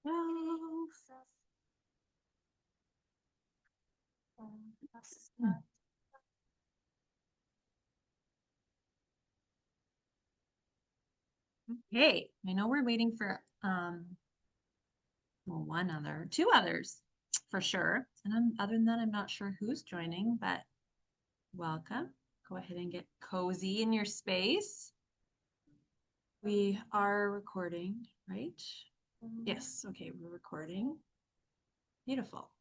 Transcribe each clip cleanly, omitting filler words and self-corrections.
Oh. Okay, I know we're waiting for well, two others for sure. And other than that, I'm not sure who's joining, but welcome. Go ahead and get cozy in your space. We are recording, right? Yes, okay, we're recording. Beautiful.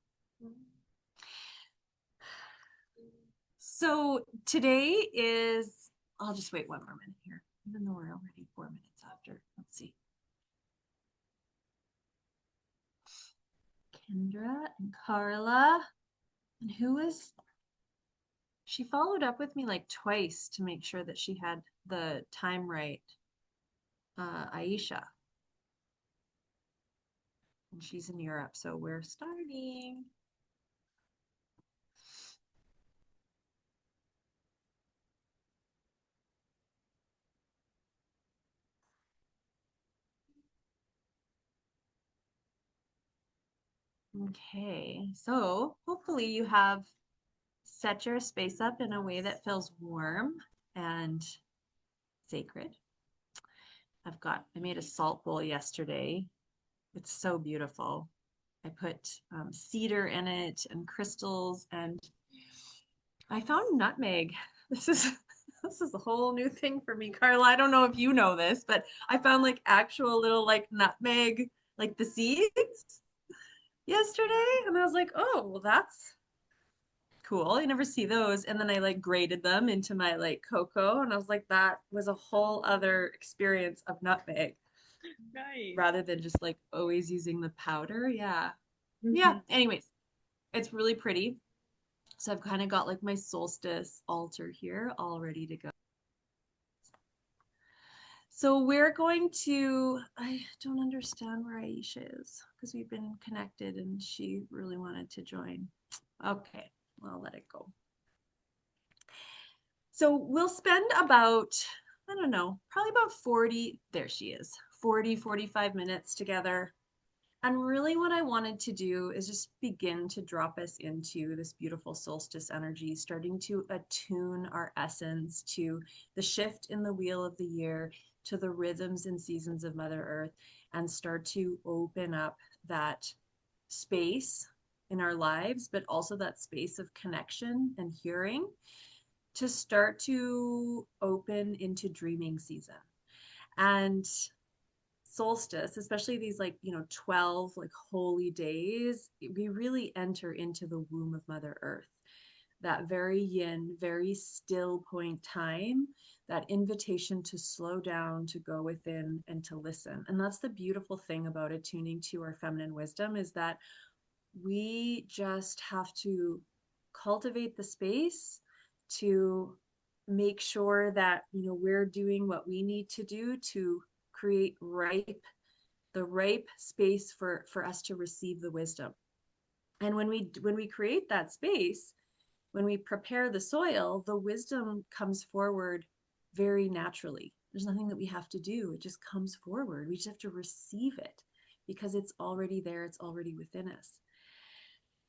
So today is, I'll just wait one more minute here, even though we're already 4 minutes after. Let's see. Kendra and Carla. And who is, she followed up with me like twice to make sure that she had the time right. Aisha. And she's in Europe, so we're starting. Okay, so hopefully you have set your space up in a way that feels warm and sacred. I made a salt bowl yesterday. It's so beautiful. I put cedar in it and crystals, and I found nutmeg. This is this is a whole new thing for me, Carla. I don't know if you know this, but I found like actual little like nutmeg, like the seeds yesterday, and I was like, oh, well, that's cool. I never see those. And then I like grated them into my like cocoa, and I was like, that was a whole other experience of nutmeg Nice. rather than just like always using the powder. Yeah. Yeah. Mhm. Anyways, it's really pretty. So I've kind of got like my solstice altar here all ready to go. So we're going to, I don't understand where Aisha is because we've been connected and she really wanted to join. Okay, I'll let it go. So we'll spend about, I don't know, probably about 40, there she is, 45 minutes together. And really, what I wanted to do is just begin to drop us into this beautiful solstice energy, starting to attune our essence to the shift in the wheel of the year, to the rhythms and seasons of Mother Earth, and start to open up that space in our lives, but also that space of connection and hearing to start to open into dreaming season. And solstice, especially these like, 12 like holy days, we really enter into the womb of Mother Earth. That very yin, very still point time, that invitation to slow down, to go within and to listen. And that's the beautiful thing about attuning to our feminine wisdom is that we just have to cultivate the space to make sure that we're doing what we need to do to create the ripe space for us to receive the wisdom. And when we create that space, when we prepare the soil, the wisdom comes forward very naturally. There's nothing that we have to do. It just comes forward. We just have to receive it because it's already there, it's already within us.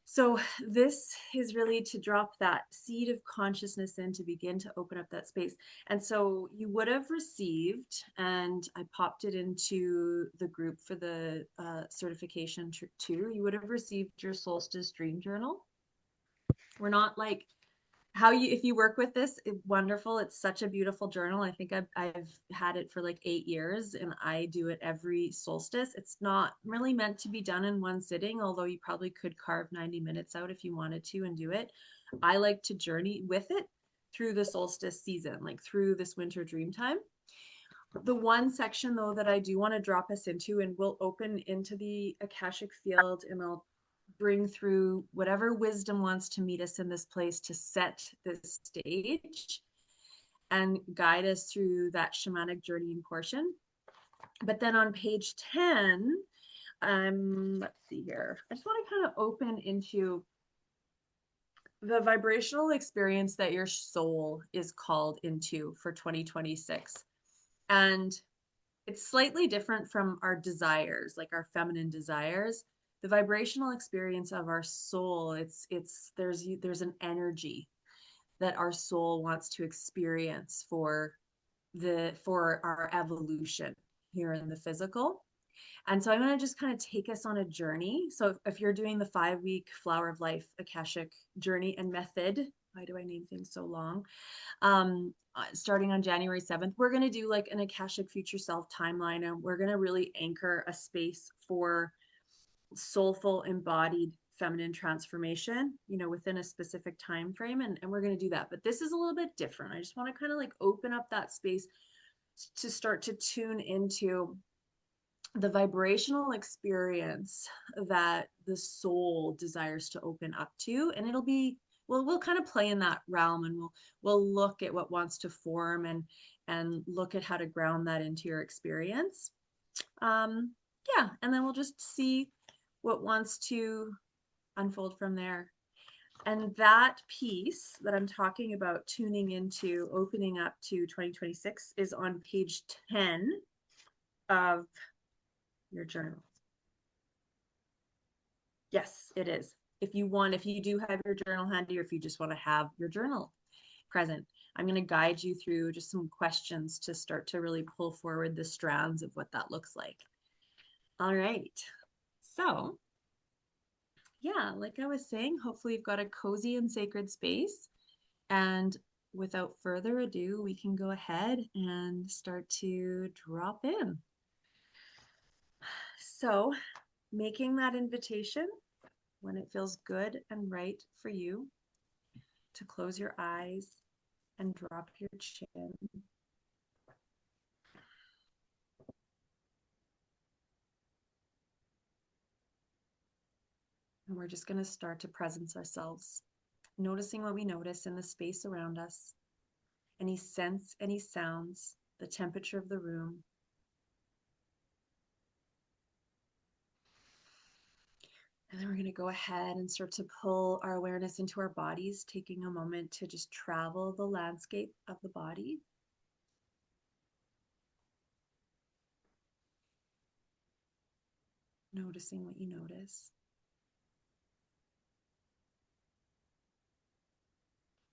So this is really to drop that seed of consciousness in to begin to open up that space. And so you would have received, and I popped it into the group for the certification too. You would have received your solstice dream journal. We're not like how you if you work with this, wonderful. It's such a beautiful journal. I think I've had it for like 8 years and I do it every solstice. It's not really meant to be done in one sitting, although you probably could carve 90 minutes out if you wanted to and do it. I like to journey with it through the solstice season, like through this winter dream time. The one section though that I do want to drop us into, and we'll open into the Akashic field, and I'll bring through whatever wisdom wants to meet us in this place to set this stage and guide us through that shamanic journeying portion. But then on page 10, let's see here. I just want to kind of open into the vibrational experience that your soul is called into for 2026. And It's slightly different from our desires, like our feminine desires. The vibrational experience of our soul, it's there's an energy that our soul wants to experience for our evolution here in the physical. And so I'm going to just kind of take us on a journey. So if you're doing the 5 week Flower of Life Akashic journey and method, why do I name things so long? Starting on January 7th, we're going to do like an Akashic Future Self timeline, and we're going to really anchor a space for soulful, embodied feminine transformation, within a specific time frame. And we're going to do that. But this is a little bit different. I just want to kind of like open up that space to start to tune into the vibrational experience that the soul desires to open up to. And it'll be, well, we'll kind of play in that realm, and we'll look at what wants to form, and look at how to ground that into your experience. Yeah, and then we'll just see what wants to unfold from there. And that piece that I'm talking about, tuning into, opening up to 2026, is on page 10 of your journal. Yes, it is. If you do have your journal handy, or if you just want to have your journal present, I'm going to guide you through just some questions to start to really pull forward the strands of what that looks like. All right. So, yeah, like I was saying, hopefully you've got a cozy and sacred space. And without further ado, we can go ahead and start to drop in. So, making that invitation when it feels good and right for you to close your eyes and drop your chin. And we're just going to start to presence ourselves, noticing what we notice in the space around us, any scents, any sounds, the temperature of the room. And then we're going to go ahead and start to pull our awareness into our bodies, taking a moment to just travel the landscape of the body. Noticing what you notice.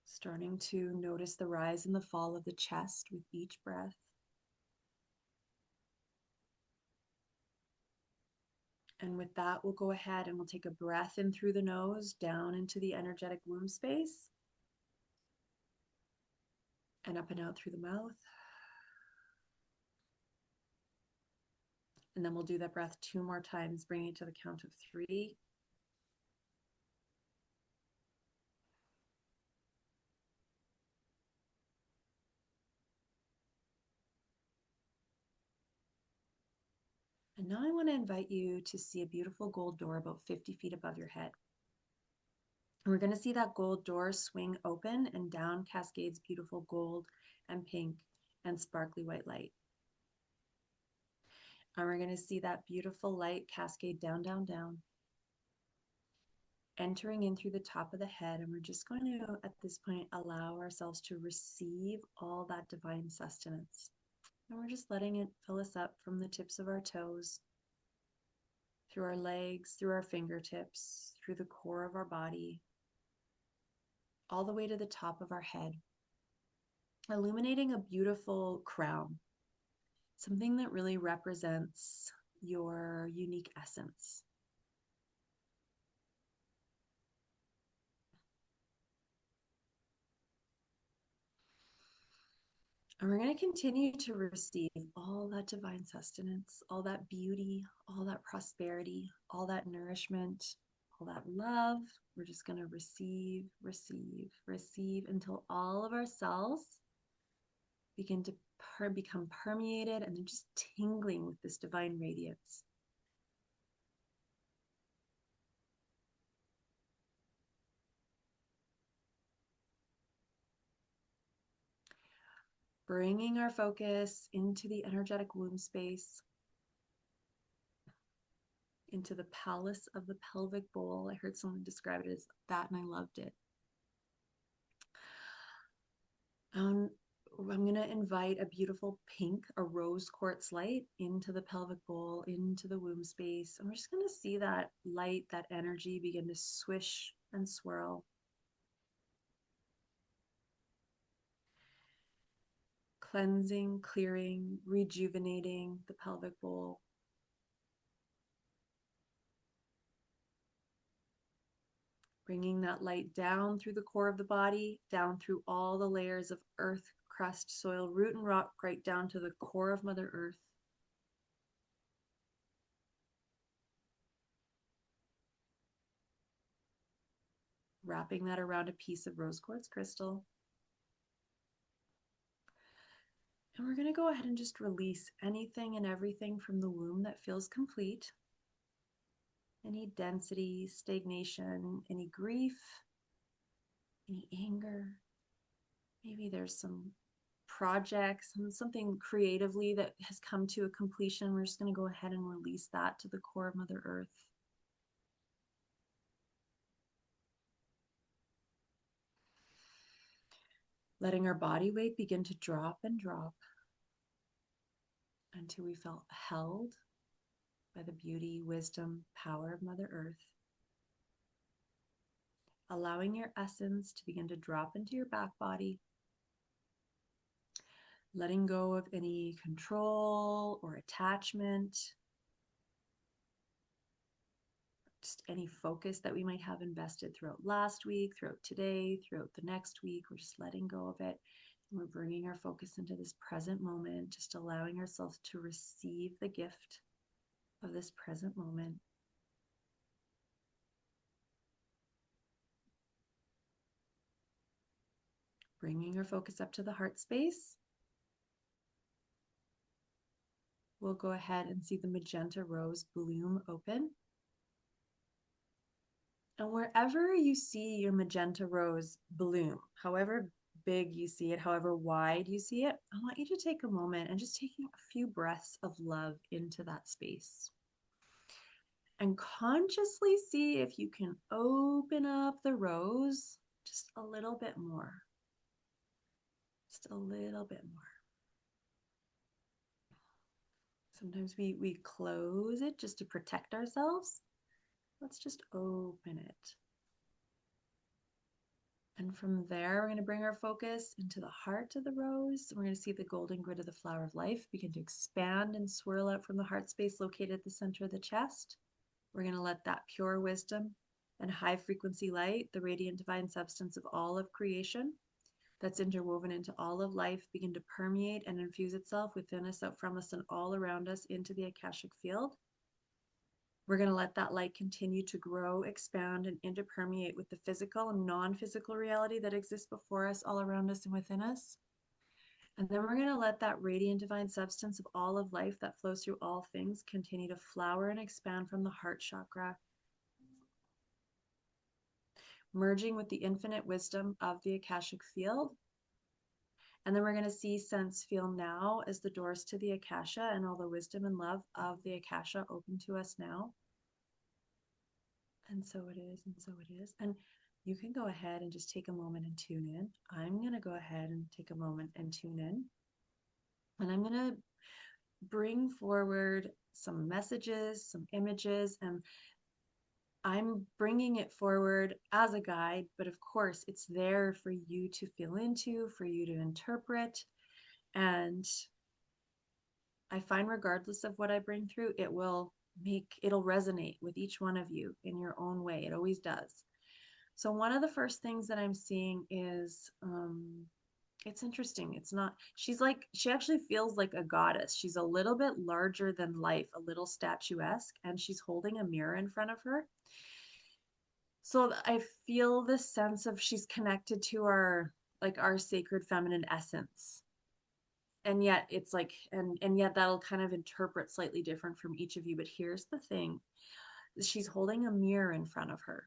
Starting to notice the rise and the fall of the chest with each breath. And with that, we'll go ahead and we'll take a breath in through the nose, down into the energetic womb space, and up and out through the mouth. And then we'll do that breath 2 more times, bringing it to the count of 3. And now I want to invite you to see a beautiful gold door about 50 feet above your head. And we're going to see that gold door swing open, and down cascades beautiful gold and pink and sparkly white light. And we're going to see that beautiful light cascade down, down, down, entering in through the top of the head. And we're just going to, at this point, allow ourselves to receive all that divine sustenance. And we're just letting it fill us up from the tips of our toes, through our legs, through our fingertips, through the core of our body, all the way to the top of our head, illuminating a beautiful crown, something that really represents your unique essence. And we're going to continue to receive all that divine sustenance, all that beauty, all that prosperity, all that nourishment, all that love. We're just going to receive, receive, receive until all of our cells begin to become permeated, and they're just tingling with this divine radiance. Bringing our focus into the energetic womb space, into the palace of the pelvic bowl. I heard someone describe it as that, and I loved it. I'm going to invite a beautiful pink, a rose quartz light into the pelvic bowl, into the womb space. And we're just going to see that light, that energy begin to swish and swirl, cleansing, clearing, rejuvenating the pelvic bowl. Bringing that light down through the core of the body, down through all the layers of earth, crust, soil, root, and rock, right down to the core of Mother Earth. Wrapping that around a piece of rose quartz crystal. And we're going to go ahead and just release anything and everything from the womb that feels complete. Any density, stagnation, any grief, any anger. Maybe there's some projects and something creatively that has come to a completion. We're just going to go ahead and release that to the core of Mother Earth. Letting our body weight begin to drop and drop until we felt held by the beauty, wisdom, power of Mother Earth. Allowing your essence to begin to drop into your back body. Letting go of any control or attachment. Just any focus that we might have invested throughout last week, throughout today, throughout the next week. We're just letting go of it. And we're bringing our focus into this present moment, just allowing ourselves to receive the gift of this present moment. Bringing our focus up to the heart space. We'll go ahead and see the magenta rose bloom open. And wherever you see your magenta rose bloom, however big you see it, however wide you see it, I want you to take a moment and just taking a few breaths of love into that space. And consciously see if you can open up the rose just a little bit more. Just a little bit more. Sometimes we close it just to protect ourselves. Let's just open it. And from there, we're going to bring our focus into the heart of the rose. We're going to see the golden grid of the flower of life begin to expand and swirl out from the heart space located at the center of the chest. We're going to let that pure wisdom and high frequency light, the radiant divine substance of all of creation that's interwoven into all of life, begin to permeate and infuse itself within us, out from us, and all around us into the Akashic field. We're going to let that light continue to grow, expand, and interpermeate with the physical and non-physical reality that exists before us, all around us, and within us. And then we're going to let that radiant divine substance of all of life that flows through all things continue to flower and expand from the heart chakra, merging with the infinite wisdom of the Akashic field. And then we're going to see, sense, feel now as the doors to the Akasha and all the wisdom and love of the Akasha open to us now. And so it is, and so it is. And you can go ahead and just take a moment and tune in. I'm going to go ahead and take a moment and tune in. And I'm going to bring forward some messages, some images, and I'm bringing it forward as a guide, but of course it's there for you to feel into, for you to interpret. And I find regardless of what I bring through, it'll resonate with each one of you in your own way. It always does. So one of the first things that I'm seeing is, it's interesting. She actually feels like a goddess. She's a little bit larger than life, a little statuesque, and she's holding a mirror in front of her. So I feel this sense of she's connected to our sacred feminine essence. And yet it's like, and yet that'll kind of interpret slightly different from each of you. But here's the thing. She's holding a mirror in front of her.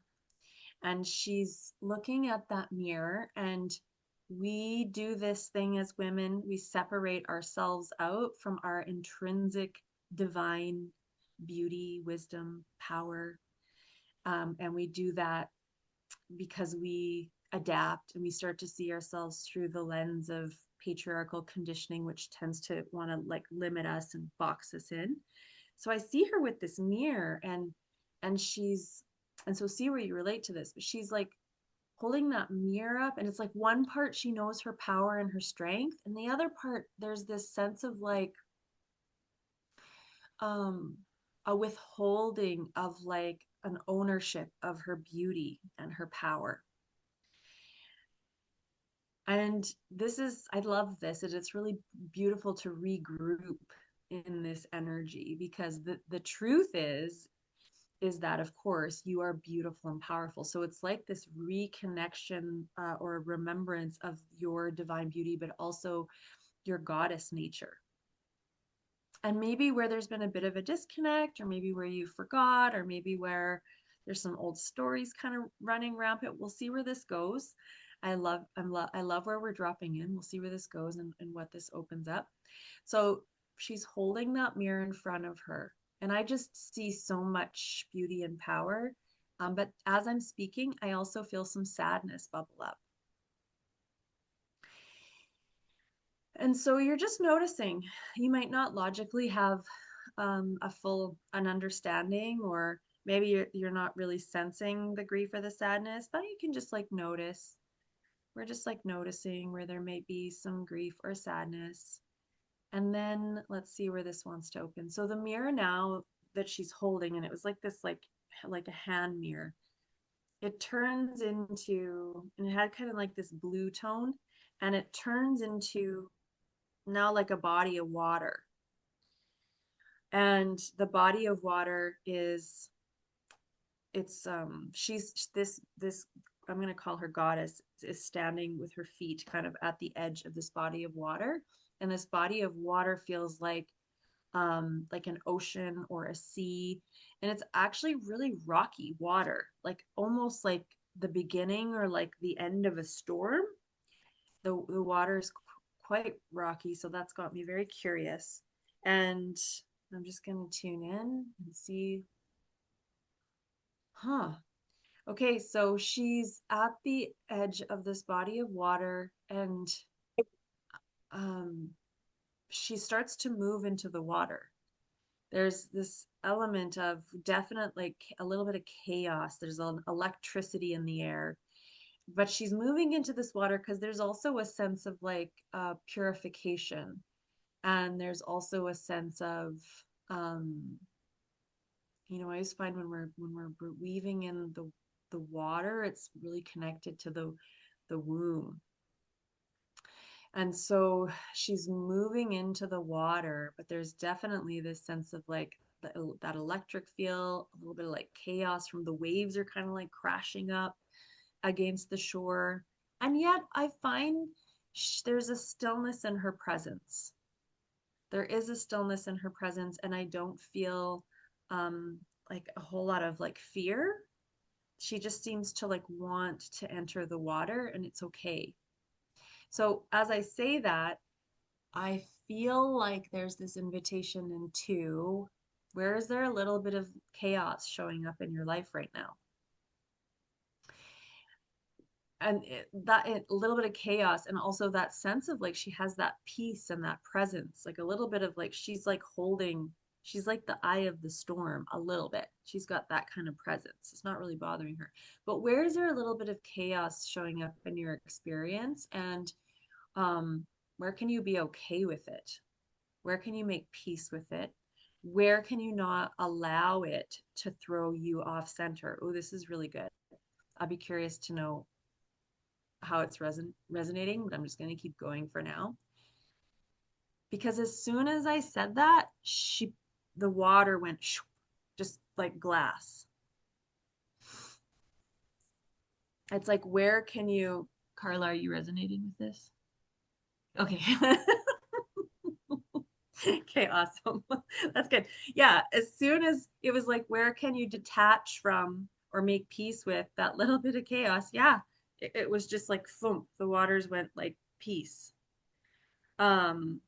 And she's looking at that mirror, and we do this thing as women. We separate ourselves out from our intrinsic divine beauty, wisdom, power. And we do that because we adapt and we start to see ourselves through the lens of patriarchal conditioning, which tends to want to like limit us and box us in. So I see her with this mirror, and she's, and so see where you relate to this, but she's like holding that mirror up, and it's like one part she knows her power and her strength, and the other part there's this sense of like um a withholding of like an ownership of her beauty and her power. And this is, I love this, and it's really beautiful to regroup in this energy, because the truth is that of course you are beautiful and powerful. So it's like this reconnection, or remembrance of your divine beauty, but also your goddess nature. And maybe where there's been a bit of a disconnect, or maybe where you forgot, or maybe where there's some old stories kind of running rampant. We'll see where this goes. I love where we're dropping in. We'll see where this goes, and what this opens up. So she's holding that mirror in front of her, and I just see so much beauty and power. But as I'm speaking, I also feel some sadness bubble up. And so you're just noticing. You might not logically have a full an understanding, or maybe you're not really sensing the grief or the sadness, but you can just like notice. We're just like noticing where there may be some grief or sadness. And then let's see where this wants to open. So the mirror now that she's holding, and it was like this like a hand mirror. It turns into, and it had kind of like this blue tone, and it turns into now like a body of water. And the body of water is, it's she's this I'm going to call her goddess, is standing with her feet kind of at the edge of this body of water. And this body of water feels like an ocean or a sea, and it's actually really rocky water, like almost like the beginning or like the end of a storm. The water is quite rocky, so that's got me very curious. And I'm just going to tune in and see. Huh. Okay, so she's at the edge of this body of water, and um, she starts to move into the water. There's this element of definite, like a little bit of chaos. There's an electricity in the air, but she's moving into this water because there's also a sense of like purification, and there's also a sense of um, I always find when we're weaving in the water, it's really connected to the womb. And so she's moving into the water, but there's definitely this sense of like that electric feel, a little bit of like chaos from the waves are kind of like crashing up against the shore. And yet I find there's a stillness in her presence. There is a stillness in her presence, and I don't feel um, like a whole lot of like fear. She just seems to like want to enter the water, and it's okay. So as I say that, I feel like there's this invitation into, where is there a little bit of chaos showing up in your life right now? And a little bit of chaos, and also that sense of like she has that peace and that presence, like a little bit of like she's like holding, she's like the eye of the storm a little bit. She's got that kind of presence. It's not really bothering her. But where is there a little bit of chaos showing up in your experience? And um, where can you be okay with it? Where can you make peace with it? Where can you not allow it to throw you off center? Oh, this is really good. I'd be curious to know how it's resonating, but I'm just going to keep going for now. Because as soon as I said that, the water went just like glass. It's like, where can you, Carla, are you resonating with this? Okay. Okay, awesome. That's good. Yeah, as soon as it was like, where can you detach from or make peace with that little bit of chaos? Yeah, it was just like, thump, the waters went like peace. Um,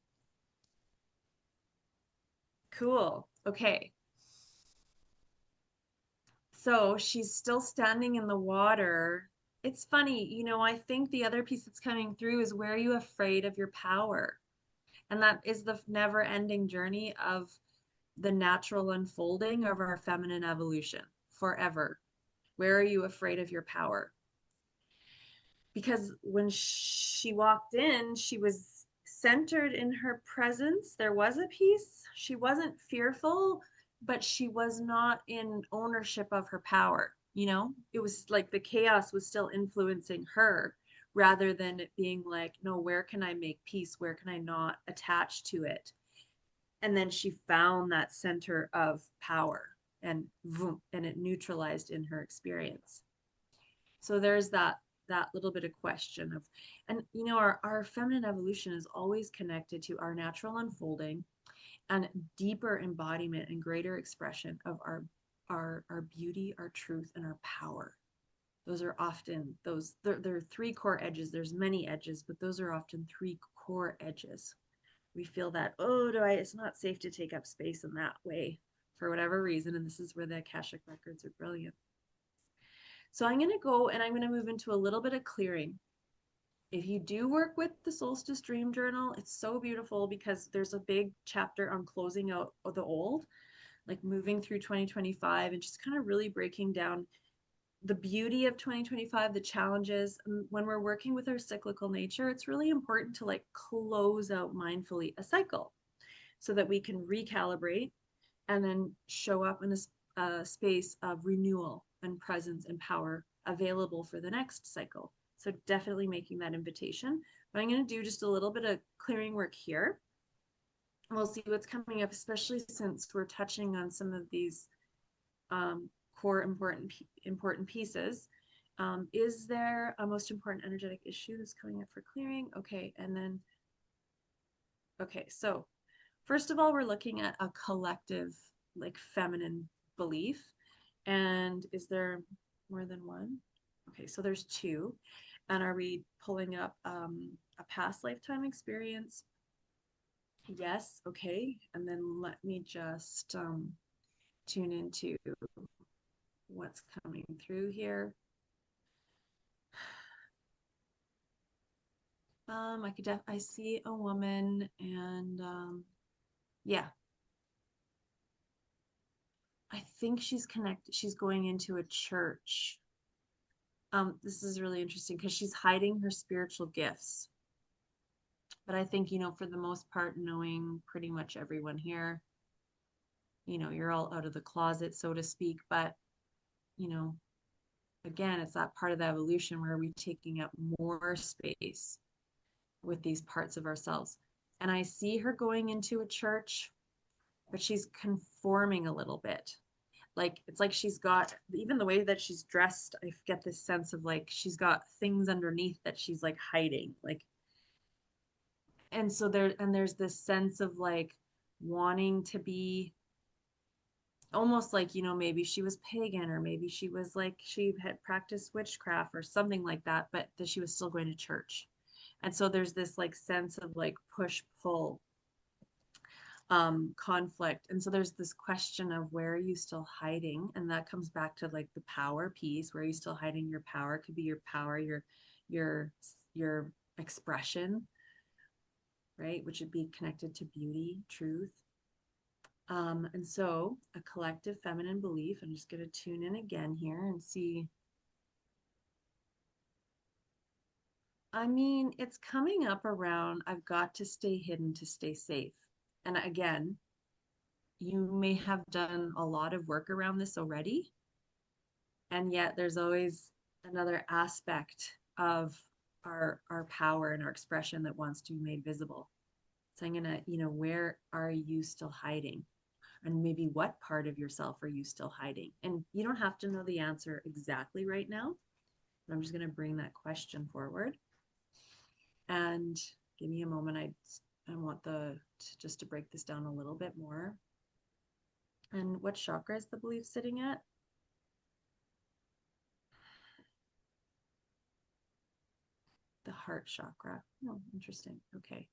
cool. Okay. So she's still standing in the water. It's funny, I think the other piece that's coming through is, where are you afraid of your power? And that is the never ending journey of the natural unfolding of our feminine evolution forever. Where are you afraid of your power? Because when she walked in, she was centered in her presence. There was a peace. She wasn't fearful, but she was not in ownership of her power. It was like the chaos was still influencing her, rather than it being like, no, where can I make peace? Where can I not attach to it? And then she found that center of power, and vroom, and it neutralized in her experience. So there's that little bit of question of, and our feminine evolution is always connected to our natural unfolding and deeper embodiment and greater expression of our beauty, our truth, and our power. Those are often those there are three core edges. There's many edges, but those are often three core edges. We feel that, oh, it's not safe to take up space in that way for whatever reason. And this is where the Akashic records are brilliant. So I'm going to go and I'm going to move into a little bit of clearing. If you do work with the Solstice Dream Journal, it's so beautiful because there's a big chapter on closing out the old, like moving through 2025 and just kind of really breaking down the beauty of 2025, the challenges. And when we're working with our cyclical nature, it's really important to like close out mindfully a cycle so that we can recalibrate and then show up in a space of renewal and presence and power available for the next cycle. So definitely making that invitation. But I'm going to do just a little bit of clearing work here. We'll see what's coming up, especially since we're touching on some of these core important pieces. Is there a most important energetic issue that's coming up for clearing? Okay, and then, okay, so first of all, we're looking at a collective, like feminine belief. And is there more than one? Okay, so there's two. And are we pulling up a past lifetime experience? Yes, okay. And then let me just tune into what's coming through here. I see a woman, and yeah, I think she's connected. She's going into a church. This is really interesting because she's hiding her spiritual gifts. But I think, for the most part, knowing pretty much everyone here, you're all out of the closet, so to speak. But, you know, again, it's that part of the evolution where we're taking up more space with these parts of ourselves. And I see her going into a church, but she's conforming a little bit. Like, it's like she's got, even the way that she's dressed, I get this sense of like she's got things underneath that she's like hiding. Like, and so there's this sense of like wanting to be almost like, maybe she was pagan, or maybe she was like she had practiced witchcraft or something like that, but that she was still going to church. And so there's this like sense of like push pull conflict. And so there's this question of, where are you still hiding? And that comes back to like the power piece. Where are you still hiding your power? It could be your power, your your expression, right? Which would be connected to beauty, truth. And so a collective feminine belief. I'm just going to tune in again here and see. I mean, it's coming up around, I've got to stay hidden to stay safe. And again, you may have done a lot of work around this already, and yet there's always another aspect of our power and our expression that wants to be made visible. So I'm gonna, where are you still hiding? And maybe what part of yourself are you still hiding? And you don't have to know the answer exactly right now, but I'm just gonna bring that question forward. And give me a moment. I want just to break this down a little bit more. And what chakra is the belief sitting at? The heart chakra. Oh, interesting. Okay.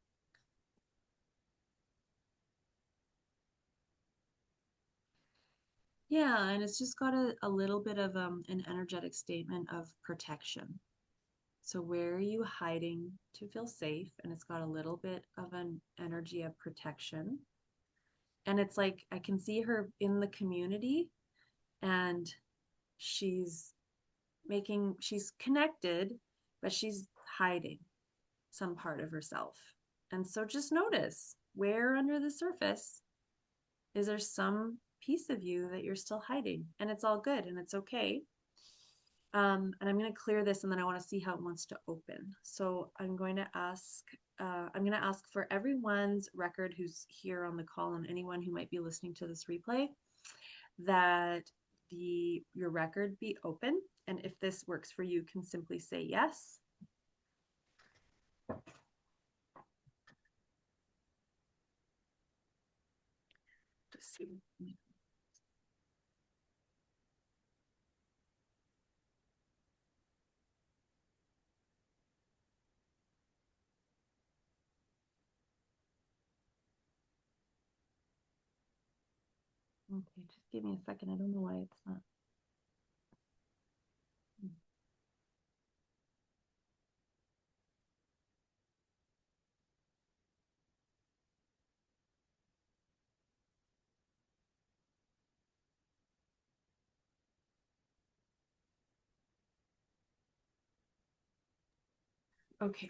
Yeah, and it's just got a little bit of an energetic statement of protection. So where are you hiding to feel safe? And it's got a little bit of an energy of protection. And it's like I can see her in the community and she's she's connected, but she's hiding some part of herself. And so just notice where under the surface is there some piece of you that you're still hiding, and it's all good and it's okay. And I'm going to clear this and then I want to see how it wants to open. So I'm going to ask for everyone's record who's here on the call and anyone who might be listening to this replay that your record be open. And if this works for you, can simply say yes. Just see. Okay, just give me a second. I don't know why it's not. Okay.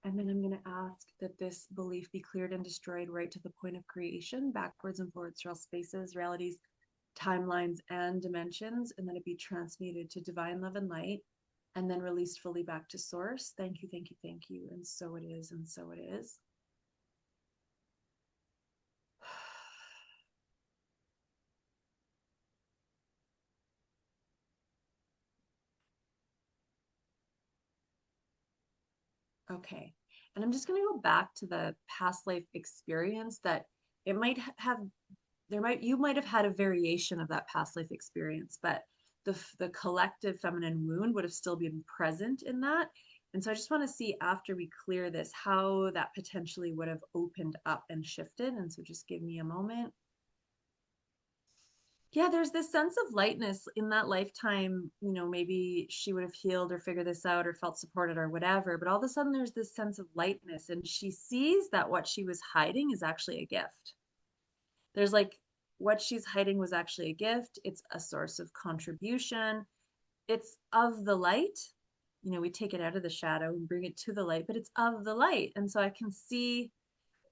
And then I'm going to ask that this belief be cleared and destroyed right to the point of creation, backwards and forwards through all spaces, realities, timelines, and dimensions, and then it be transmuted to divine love and light, and then released fully back to source. Thank you, thank you, thank you. And so it is, and so it is. Okay. And I'm just going to go back to the past life experience that it might have you might have had a variation of that past life experience, but the collective feminine wound would have still been present in that. And so I just want to see after we clear this how that potentially would have opened up and shifted. And so just give me a moment. Yeah, there's this sense of lightness in that lifetime. Maybe she would have healed or figured this out or felt supported or whatever, but all of a sudden there's this sense of lightness and she sees that what she was hiding is actually a gift. There's like what she's hiding was actually a gift. It's a source of contribution. It's of the light. We take it out of the shadow and bring it to the light, but it's of the light. And so I can see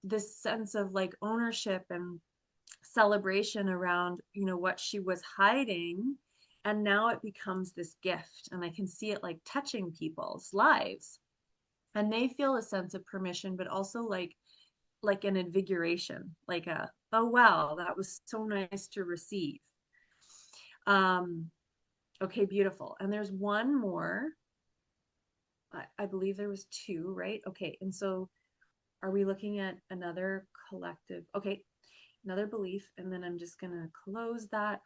this sense of like ownership and celebration around, what she was hiding. And now it becomes this gift. And I can see it like touching people's lives. And they feel a sense of permission, but also like an invigoration, like a, oh wow, that was so nice to receive. Um, okay, beautiful. And there's one more. I believe there was two, right? Okay, and so are we looking at another collective? Okay, another belief, and then I'm just gonna close that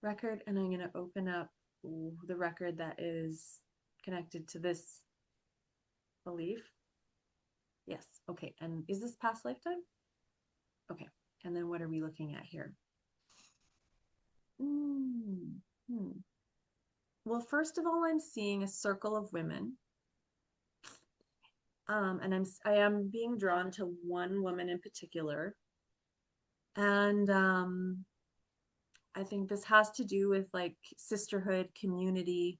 record and I'm gonna open up the record that is connected to this belief. Yes, okay, and is this past lifetime? Okay, and then what are we looking at here? Mm, hmm. Well, first of all, I'm seeing a circle of women. And I am being drawn to one woman in particular. And I think this has to do with like sisterhood, community.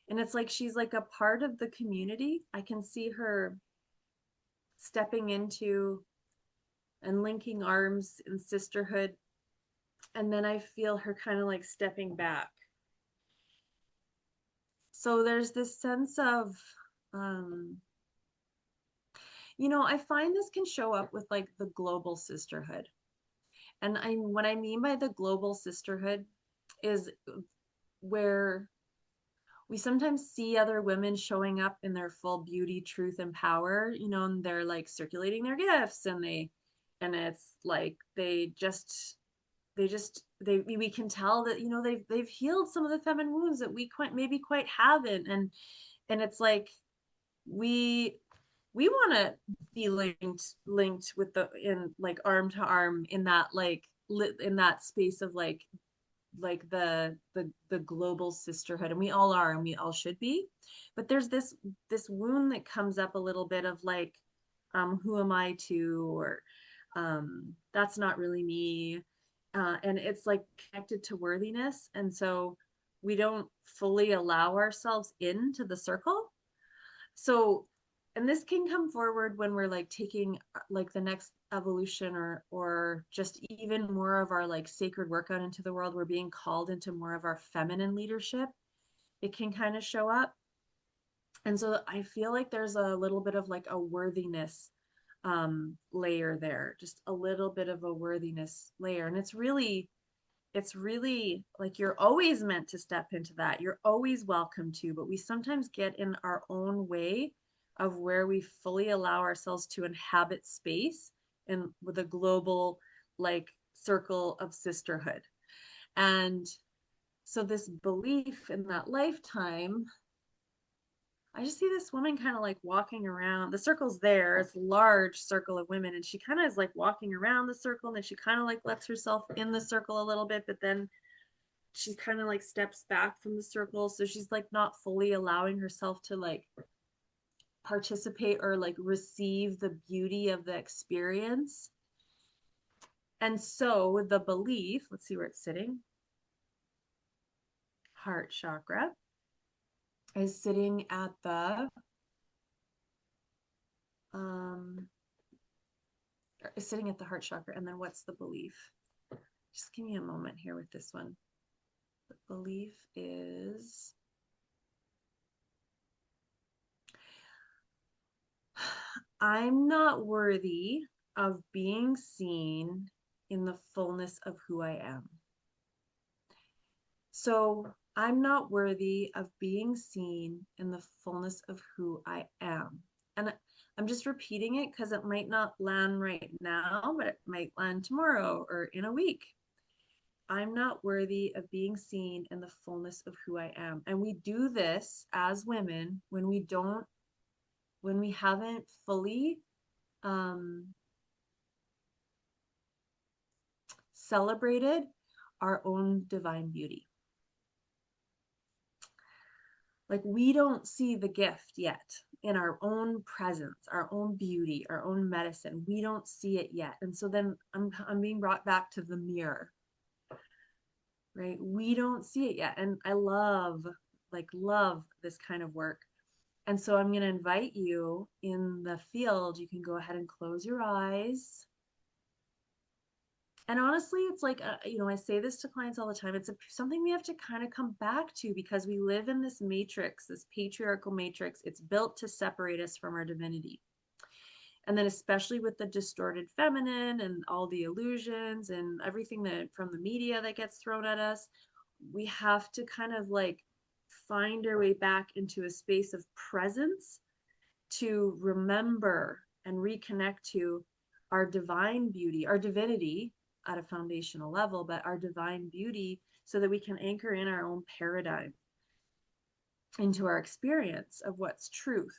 And it's like she's like a part of the community. I can see her stepping into and linking arms in sisterhood. And then I feel her kind of like stepping back. So there's this sense of, um, I find this can show up with like the global sisterhood. And what I mean by the global sisterhood is where we sometimes see other women showing up in their full beauty, truth, and power, and they're like circulating their gifts and it's like they we can tell that they've healed some of the feminine wounds that we quite haven't. And it's like we want to be linked with the in like arm to arm in that like in that space of like the global sisterhood, and we all are and we all should be, but there's this wound that comes up a little bit of like, who am I to, or that's not really me, and it's like connected to worthiness, and so we don't fully allow ourselves into the circle. So, and this can come forward when we're like taking like the next evolution, or just even more of our like sacred work out into the world. We're being called into more of our feminine leadership. It can kind of show up. And so I feel like there's a little bit of like a worthiness layer there, just a little bit of a worthiness layer. And it's really like you're always meant to step into that. You're always welcome to, but we sometimes get in our own way of where we fully allow ourselves to inhabit space and with a global like circle of sisterhood. And so this belief in that lifetime, I just see this woman kind of like walking around. The circle's there. It's a large circle of women, and she kind of is like walking around the circle, and then she kind of like lets herself in the circle a little bit, but then she kind of like steps back from the circle, so she's like not fully allowing herself to like participate or like receive the beauty of the experience. And so the belief, let's see where it's sitting, heart chakra, is sitting at the um is sitting at the heart chakra. And then what's the belief? Just give me a moment here with this one. The belief is, I'm not worthy of being seen in the fullness of who I am. So I'm not worthy of being seen in the fullness of who I am. And I'm just repeating it because it might not land right now, but it might land tomorrow or in a week. I'm not worthy of being seen in the fullness of who I am. And we do this as women when we haven't fully um, celebrated our own divine beauty. Like we don't see the gift yet in our own presence, our own beauty, our own medicine. We don't see it yet. And so then I'm being brought back to the mirror, right? We don't see it yet. And I love this kind of work. And so I'm going to invite you in the field. You can go ahead and close your eyes. And honestly, it's like, I say this to clients all the time. It's something we have to kind of come back to because we live in this matrix, this patriarchal matrix. It's built to separate us from our divinity. And then, especially with the distorted feminine and all the illusions and everything that from the media that gets thrown at us, we have to kind of like find our way back into a space of presence to remember and reconnect to our divine beauty, our divinity at a foundational level, but our divine beauty so that we can anchor in our own paradigm into our experience of what's truth.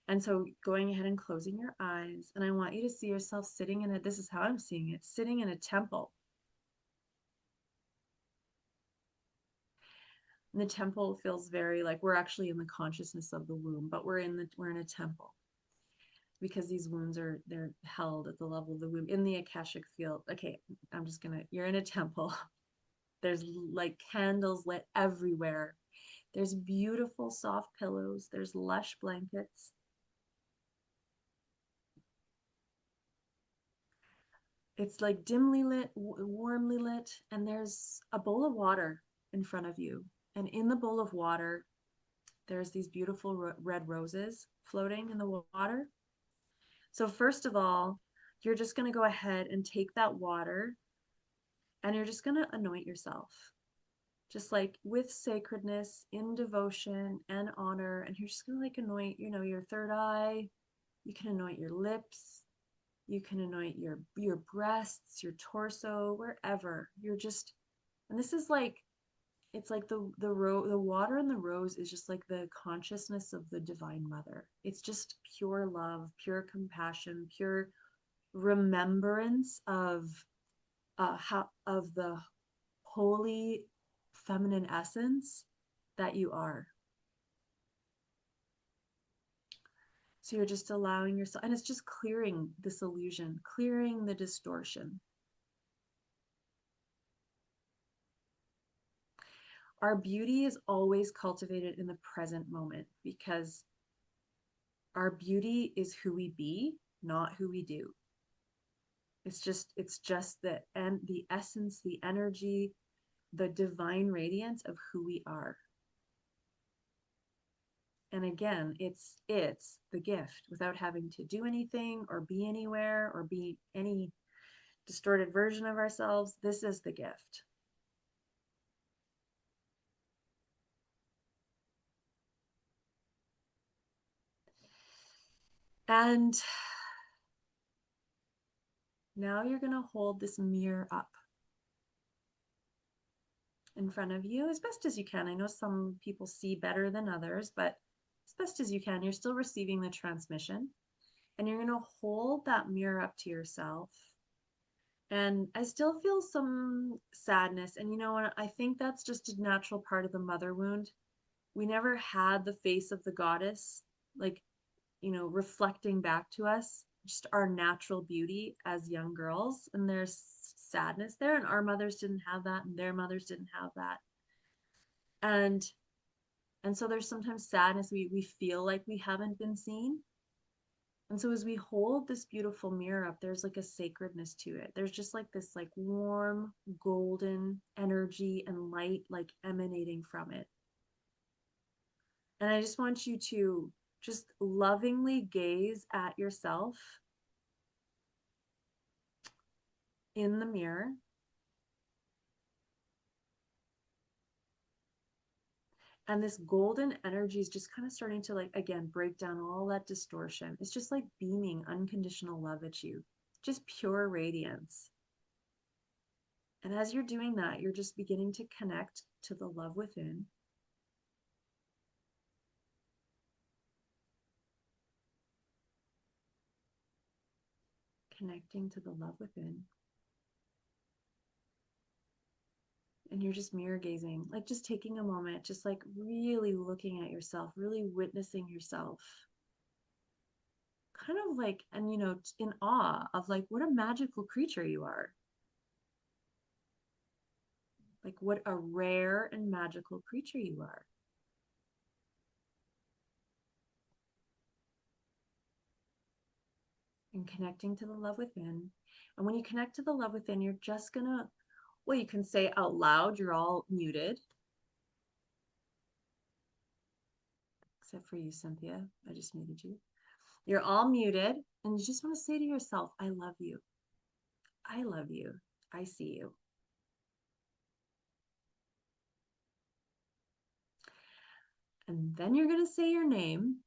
And so going ahead and closing your eyes, and I want you to see yourself sitting in it. This is how I'm seeing it, sitting in a temple. And the temple feels very like we're actually in the consciousness of the womb, but we're in a temple because these wounds they're held at the level of the womb in the Akashic field. Okay, you're in a temple. There's like candles lit everywhere. There's beautiful soft pillows. There's lush blankets. It's like dimly lit, warmly lit, and there's a bowl of water in front of you. And in the bowl of water, there's these beautiful red roses floating in the water. So first of all, you're just going to go ahead and take that water and you're just going to anoint yourself. Just like with sacredness, in devotion and honor. And you're just going to like anoint, your third eye. You can anoint your lips. You can anoint your breasts, your torso, wherever. And this is like, it's like the water in the rose is just like the consciousness of the Divine Mother. It's just pure love, pure compassion, pure remembrance of the holy feminine essence that you are. So you're just allowing yourself, and it's just clearing this illusion, clearing the distortion. Our beauty is always cultivated in the present moment because our beauty is who we be, not who we do. It's just the essence, the energy, the divine radiance of who we are. And again, it's the gift without having to do anything or be anywhere or be any distorted version of ourselves. This is the gift. And now you're going to hold this mirror up in front of you as best as you can. I know some people see better than others, but as best as you can, you're still receiving the transmission. And you're going to hold that mirror up to yourself. And I still feel some sadness. And you know what? I think that's just a natural part of the mother wound. We never had the face of the goddess, like, reflecting back to us just our natural beauty as young girls. And there's sadness there. And our mothers didn't have that, and their mothers didn't have that. And so there's sometimes sadness. We feel like we haven't been seen. And so as we hold this beautiful mirror up, there's like a sacredness to it. There's just like this like warm golden energy and light like emanating from it. And I just want you to just lovingly gaze at yourself in the mirror. And this golden energy is just kind of starting to, like, again, break down all that distortion. It's just like beaming unconditional love at you, just pure radiance. And as you're doing that, you're just beginning to connect to the love within. Connecting to the love within. And you're just mirror gazing, like just taking a moment, just like really looking at yourself, really witnessing yourself. Kind of like, and in awe of like what a magical creature you are. Like what a rare and magical creature you are. And connecting to the love within. And when you connect to the love within, you're just gonna, well, you can say out loud, you're all muted. Except for you, Cynthia. I just muted you. You're all muted. And you just want to say to yourself, I love you. I love you. I see you. And then you're going to say your name.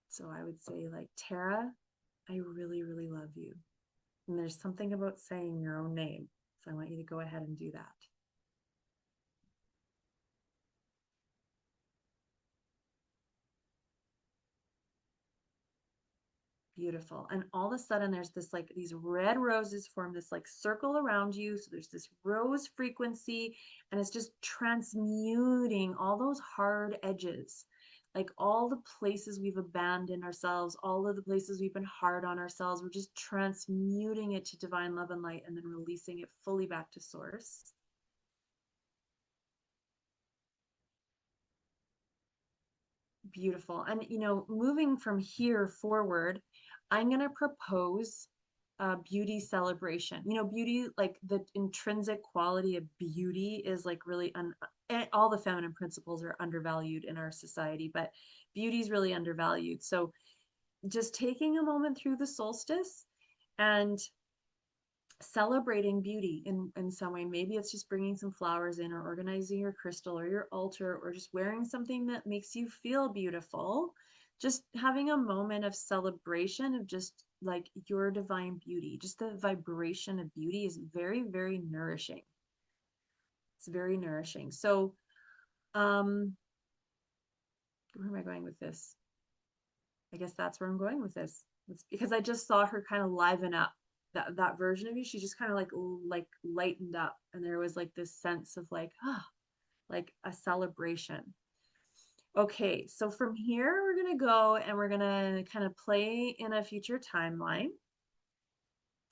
So I would say, like, Tara, I really, really love you. And there's something about saying your own name. So I want you to go ahead and do that. Beautiful. And all of a sudden, there's this like these red roses form this like circle around you. So there's this rose frequency, and it's just transmuting all those hard edges, like all the places we've abandoned ourselves, all of the places we've been hard on ourselves. We're just transmuting it to divine love and light and then releasing it fully back to source. Beautiful. And, moving from here forward, I'm going to propose a beauty celebration. Beauty, like the intrinsic quality of beauty is like really, all the feminine principles are undervalued in our society, but beauty is really undervalued. So just taking a moment through the solstice and celebrating beauty in some way. Maybe it's just bringing some flowers in or organizing your crystal or your altar or just wearing something that makes you feel beautiful. Just having a moment of celebration of just like your divine beauty. Just the vibration of beauty is very, very nourishing. It's very nourishing. So, where am I going with this? I guess that's where I'm going with this. It's because I just saw her kind of liven up that version of you, she just kind of like lightened up, and there was like this sense of like like a celebration. Okay, so from here we're gonna go and we're gonna kind of play in a future timeline.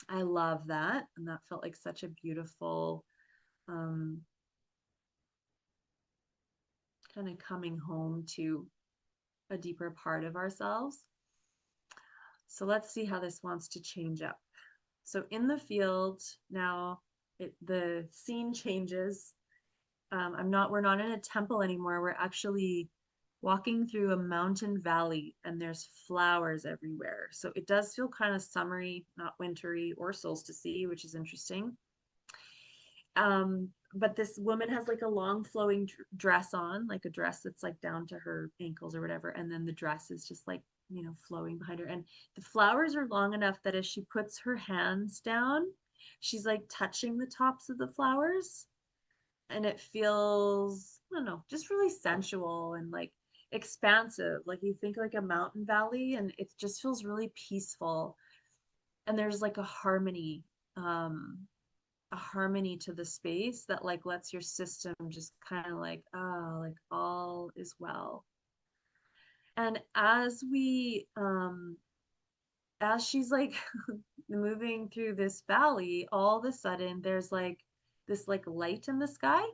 I love that, and that felt like such a beautiful um kind of coming home to a deeper part of ourselves. So let's see how this wants to change up. So in the field now, the scene changes. We're not in a temple anymore. We're actually walking through a mountain valley and there's flowers everywhere. So it does feel kind of summery, not wintry or solsticey, which is interesting. But this woman has like a long flowing dress on, like a dress that's like down to her ankles or whatever. And then the dress is just like, flowing behind her. And the flowers are long enough that as she puts her hands down, she's like touching the tops of the flowers. And it feels, I don't know, just really sensual and like expansive. Like you think like a mountain valley, and it just feels really peaceful. And there's like um, a harmony to the space that like lets your system just kind of like, oh, like all is well. And as she's like moving through this valley, all of a sudden there's like this like light in the sky,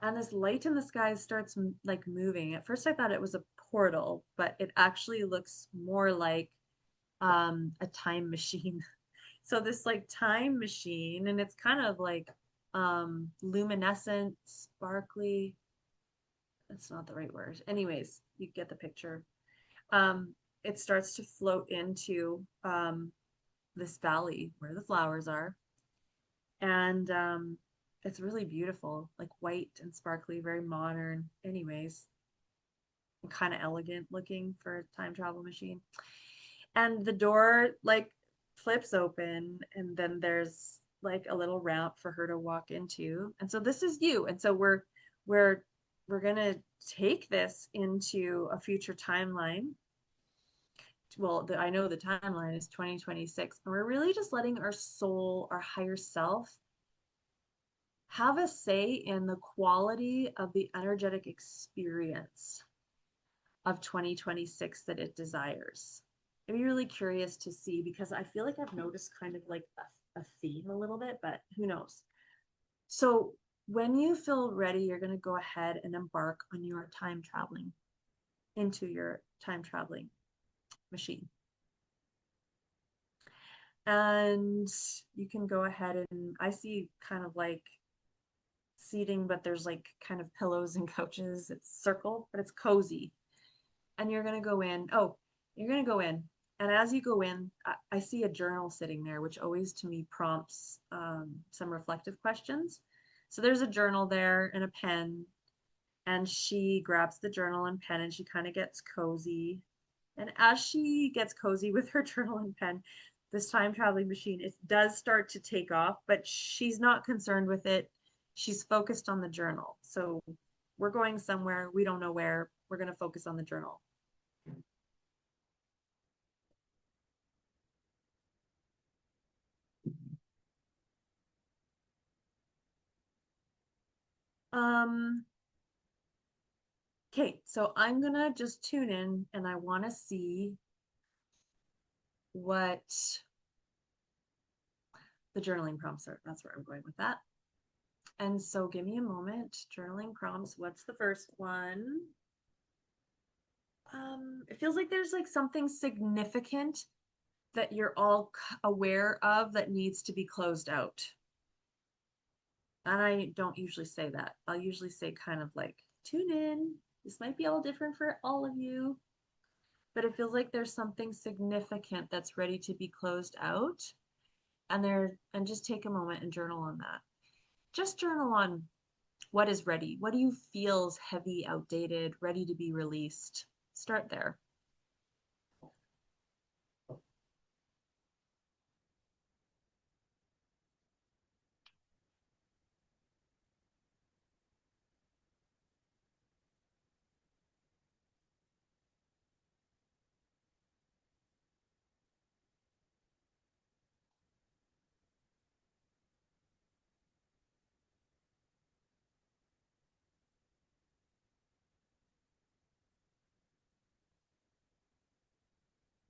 and this light in the sky starts like moving. At first I thought it was a portal, but it actually looks more like a time machine. So this like time machine, and it's kind of like luminescent, sparkly. That's not the right word. Anyways, you get the picture. um it starts to float into this valley where the flowers are, and it's really beautiful, like white and sparkly, very modern. Anyways, kind of elegant looking for a time travel machine. And the door like flips open, and then there's like a little ramp for her to walk into. And so this is you. And so we're we're gonna take this into a future timeline. Well, I know the timeline is 2026, and we're really just letting our soul, our higher self, have a say in the quality of the energetic experience of 2026 that it desires. I'd be really curious to see, because I feel like I've noticed kind of like a theme a little bit, but who knows? So when you feel ready, you're going to go ahead and embark on your time traveling into your time traveling machine. And you can go ahead, and I see kind of like seating, but there's like kind of pillows and couches. It's circle, but it's cozy. And you're going to go in. Oh, you're going to go in. And as you go in, I see a journal sitting there, which always to me prompts some reflective questions. So there's a journal there and a pen, and she grabs the journal and pen and she kind of gets cozy. And as she gets cozy with her journal and pen, this time traveling machine, it does start to take off, but she's not concerned with it. She's focused on the journal. So we're going somewhere, we don't know where. We're going to focus on the journal. Um, okay, so I'm gonna just tune in and I want to see what the journaling prompts are. That's where I'm going with that. And so give me a moment. Journaling prompts. What's the first one? It feels like there's like something significant that you're all aware of that needs to be closed out. And I don't usually say that. I'll usually say kind of like, tune in. This might be all different for all of you, but it feels like there's something significant that's ready to be closed out. And just take a moment and journal on that. Just journal on what is ready. What do you feels heavy, outdated, ready to be released? Start there.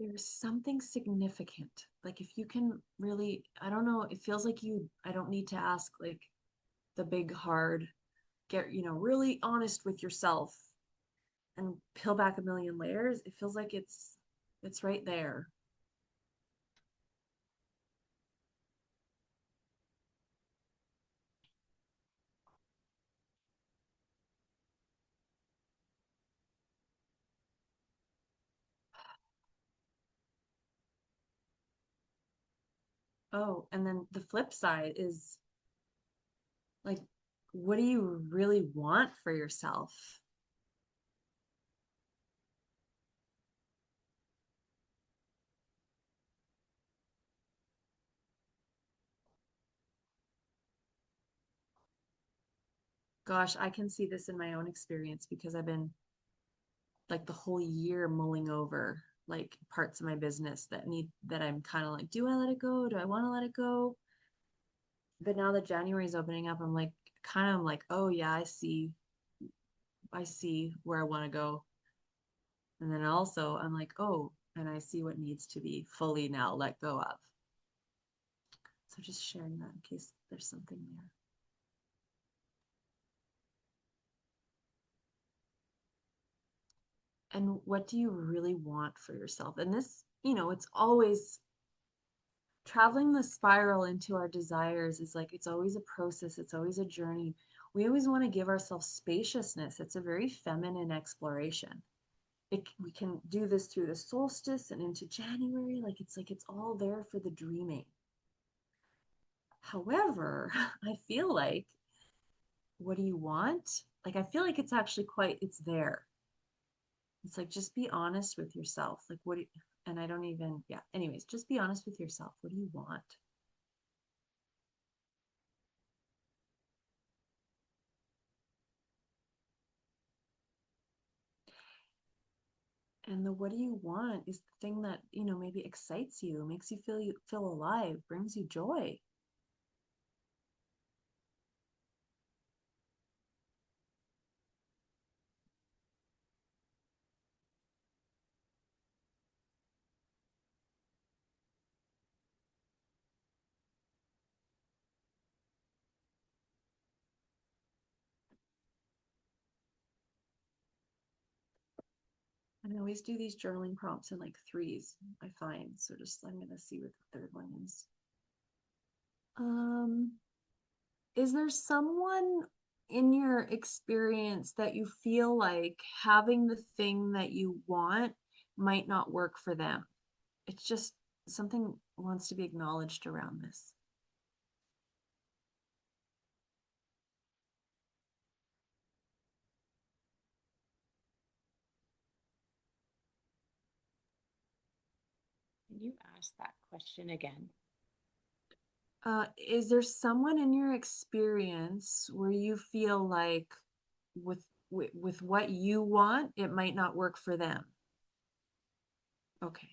there's something significant. Like if you can really, I don't know, it feels like I don't need to ask like the big hard, get, really honest with yourself and peel back a million layers. It feels like it's right there. Oh, and then the flip side is like, what do you really want for yourself? Gosh, I can see this in my own experience because I've been like the whole year mulling over like parts of my business that I'm kind of like, do I let it go? Do I want to let it go? But now that January is opening up, I'm like kind of like, oh yeah, I see where I want to go. And then also I'm like, oh, and I see what needs to be fully now let go of. So just sharing that in case there's something there. And what do you really want for yourself? And this, it's always traveling the spiral into our desires is like it's always a process, it's always a journey. We always want to give ourselves spaciousness. It's a very feminine exploration. We can do this through the solstice and into January. Like it's all there for the dreaming. However, I feel like what do you want? Like I feel like it's actually quite it's there. It's like just be honest with yourself. Like and I don't even, yeah. Anyways, just be honest with yourself. What do you want? And the what do you want is the thing that, maybe excites you, makes you feel alive, brings you joy. And I always do these journaling prompts in like threes, I find. So just I'm gonna see what the third one is. Um, is there someone in your experience that you feel like having the thing that you want might not work for them? It's just something wants to be acknowledged around this. Can you ask that question again? Is there someone in your experience where you feel like with what you want, it might not work for them? Okay.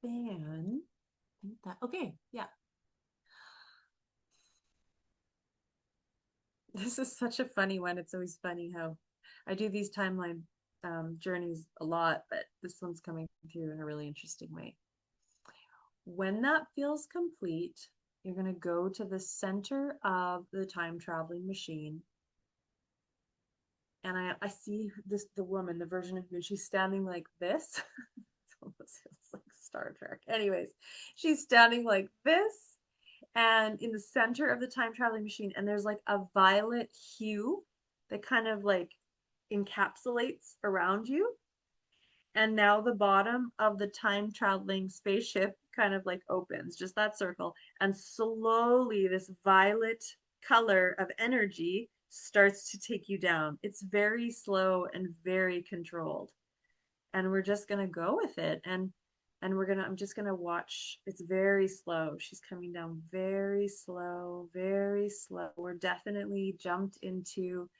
Ban. Okay, yeah. This is such a funny one. It's always funny how I do these timeline journeys a lot, but this one's coming through in a really interesting way. When that feels complete, you're going to go to the center of the time traveling machine. And I see the woman, the version of me, she's standing like this. It almost feels like Star Trek. Anyways, she's standing like this and in the center of the time traveling machine, and there's like a violet hue that kind of like encapsulates around you. And now the bottom of the time traveling spaceship kind of like opens, just that circle. And slowly, this violet color of energy starts to take you down. It's very slow and very controlled. And we're just going to go with it. And And I'm just gonna watch. It's very slow. She's coming down very slow, very slow. We're definitely jumped into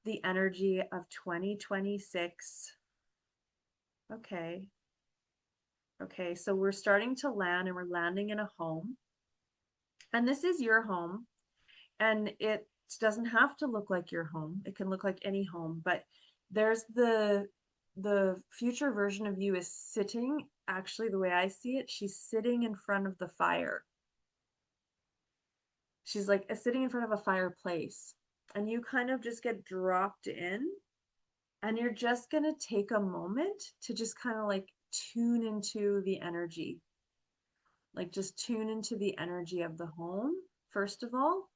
the energy of 2026. Okay. Okay, so we're starting to land and we're landing in a home. And this is your home. And it doesn't have to look like your home. It can look like any home, but there's the future version of you is sitting, actually the way I see it, she's sitting in front of the fire. She's like sitting in front of a fireplace. And you kind of just get dropped in and you're just going to take a moment to just kind of like tune into the energy. Like just tune into the energy of the home, first of all.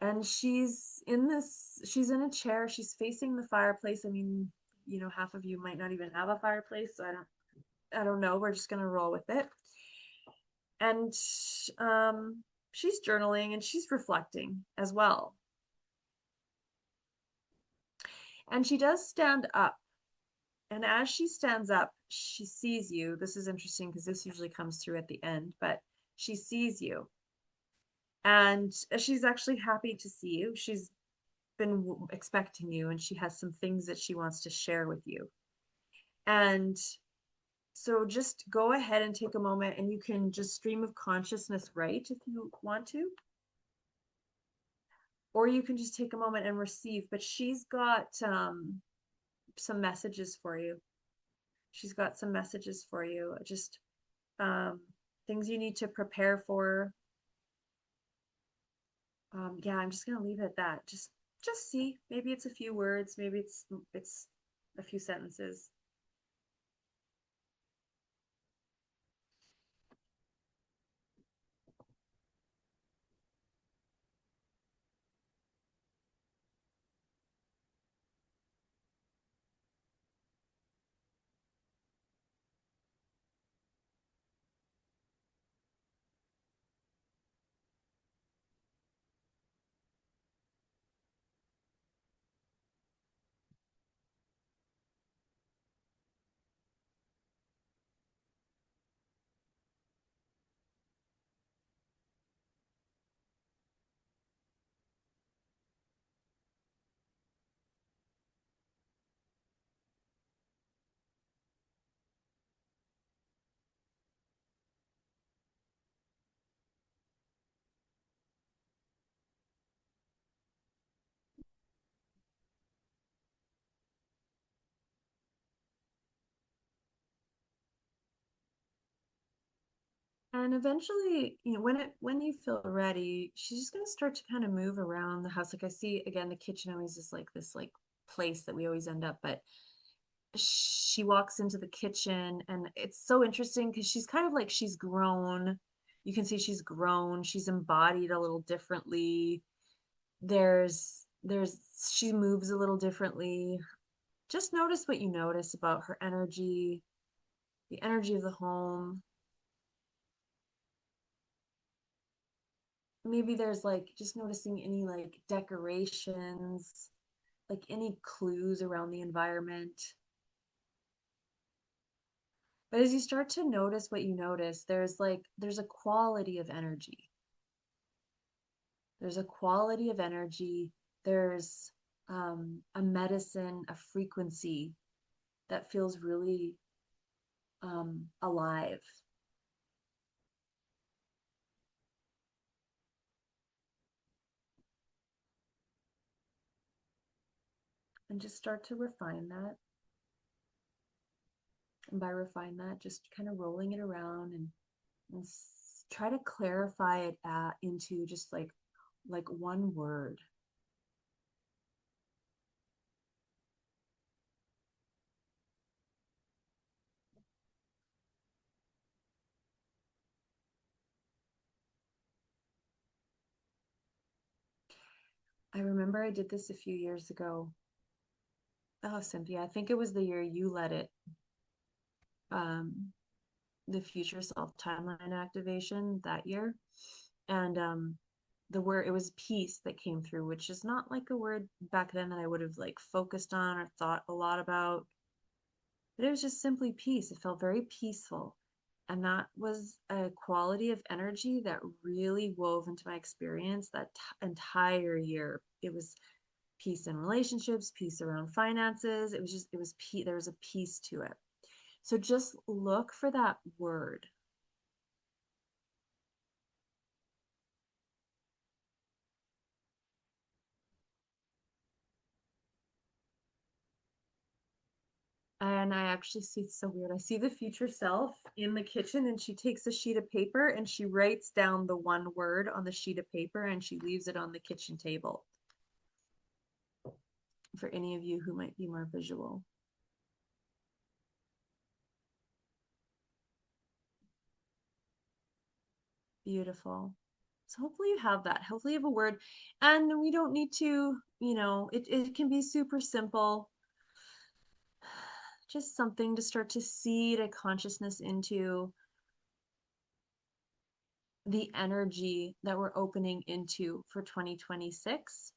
And she's in a chair, she's facing the fireplace. I mean, half of you might not even have a fireplace, so I don't know, we're just going to roll with it. And she's journaling and she's reflecting as well. And she does stand up. And as she stands up, she sees you. This is interesting because this usually comes through at the end, but she sees you. And she's actually happy to see you. She's been expecting you, and she has some things that she wants to share with you. And so just go ahead and take a moment, and you can just stream of consciousness right if you want to, or you can just take a moment and receive. But she's got some messages for you. She's got some messages for you. Just um, things you need to prepare for. Yeah, I'm just gonna leave it at that. Just see. Maybe it's a few words. Maybe it's a few sentences. And eventually, when you feel ready, she's just gonna start to kind of move around the house. Like I see again, the kitchen always is like this like place that we always end up, but she walks into the kitchen and it's so interesting because she's kind of like she's grown. You can see she's grown, she's embodied a little differently. There's she moves a little differently. Just notice what you notice about her energy, the energy of the home. Maybe there's like just noticing any like decorations, like any clues around the environment. But as you start to notice what you notice, there's a quality of energy. There's a quality of energy. There's a medicine, a frequency that feels really alive. And just start to refine that. And by refine that, just kind of rolling it around and try to clarify it into just like one word. I remember I did this a few years ago. Oh, Cynthia, I think it was the year you led it, um, the future self timeline activation that year. And the word, it was peace that came through, which is not like a word back then that I would have like focused on or thought a lot about. but it was just simply peace. It felt very peaceful. And that was a quality of energy that really wove into my experience that entire year. It was peace in relationships, peace around finances. It was just, it was peace. There was a peace to it. So just look for that word. And I actually see, it's so weird. I see the future self in the kitchen and she takes a sheet of paper and she writes down the one word on the sheet of paper and she leaves it on the kitchen table for any of you who might be more visual. Beautiful. So hopefully you have that. Hopefully you have a word. And we don't need to, it can be super simple. Just something to start to seed a consciousness into the energy that we're opening into for 2026.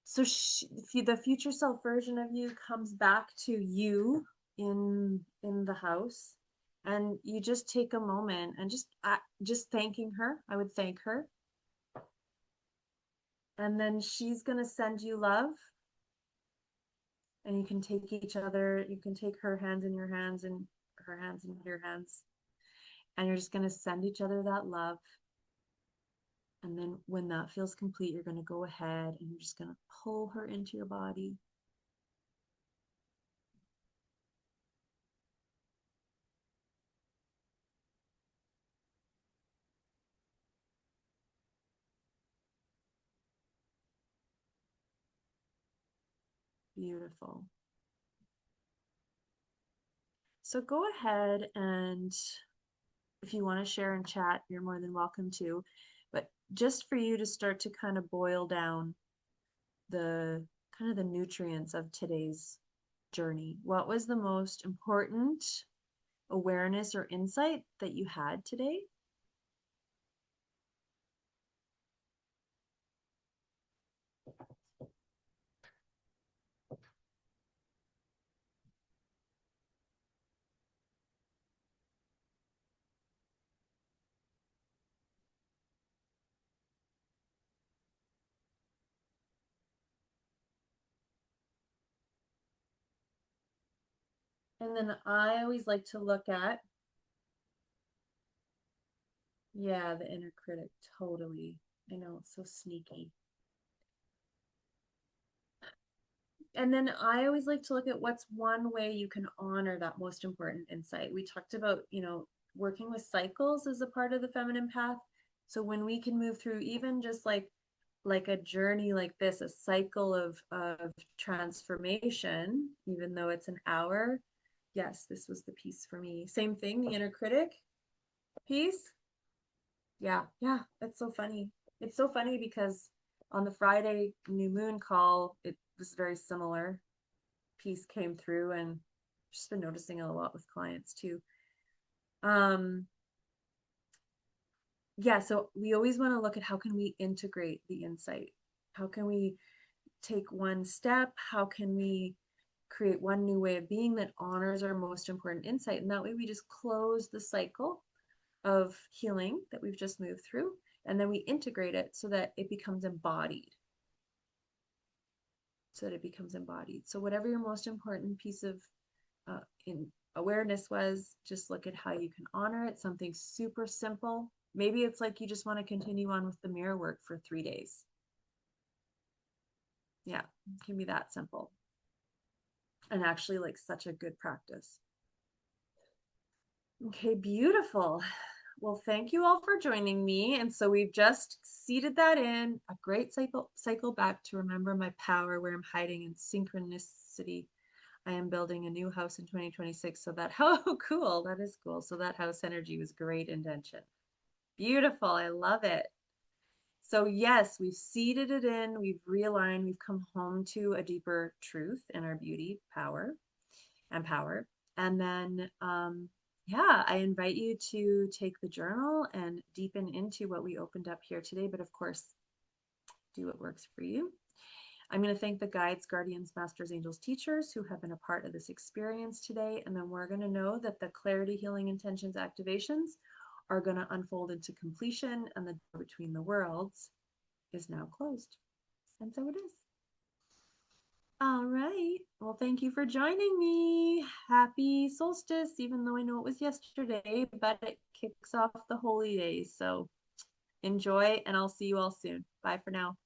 So the future self version of you comes back to you in the house, and you just take a moment and just thanking her. I would thank her, and then she's going to send you love, and you can take each other, you can take her hands in your hands and her hands in your hands, and you're just going to send each other that love. And then when that feels complete, you're going to go ahead and you're just going to pull her into your body. Beautiful. So go ahead, and if you want to share and chat, you're more than welcome to. But just for you to start to kind of boil down the kind of the nutrients of today's journey, what was the most important awareness or insight that you had today? And then I always like to look at, yeah, the inner critic, totally. I know it's so sneaky. And then I always like to look at what's one way you can honor that most important insight. We talked about, working with cycles as a part of the feminine path. So when we can move through even just like a journey like this, a cycle of transformation, even though it's an hour, yes, this was the piece for me. Same thing, the inner critic piece. Yeah, yeah, that's so funny. It's so funny because on the Friday new moon call, it was very similar piece came through, and just been noticing a lot with clients too. Um, yeah, so we always want to look at how can we integrate the insight? How can we take one step? How can we create one new way of being that honors our most important insight? And that way we just close the cycle of healing that we've just moved through, and then we integrate it so that it becomes embodied. So that it becomes embodied. So whatever your most important piece of in awareness was, just look at how you can honor it. Something super simple. Maybe it's like you just want to continue on with the mirror work for 3 days. Yeah, it can be that simple. And actually, like, such a good practice. Okay, beautiful. Well, thank you all for joining me. And so we've just seeded that in a great cycle back to remember my power, where I'm hiding in synchronicity. I am building a new house in 2026. So that, oh, cool. That is cool. So that house energy was great intention. Beautiful. I love it. So, yes, we've seeded it in, we've realigned, we've come home to a deeper truth in our beauty, power, and power. And then, yeah, I invite you to take the journal and deepen into what we opened up here today. But of course, do what works for you. I'm going to thank the guides, guardians, masters, angels, teachers who have been a part of this experience today. And then we're going to know that the clarity, healing, intentions, activations are going to unfold into completion, and the door between the worlds is now closed. And so it is. All right. Well, thank you for joining me. Happy solstice, even though I know it was yesterday, but it kicks off the holy days. So enjoy, and I'll see you all soon. Bye for now.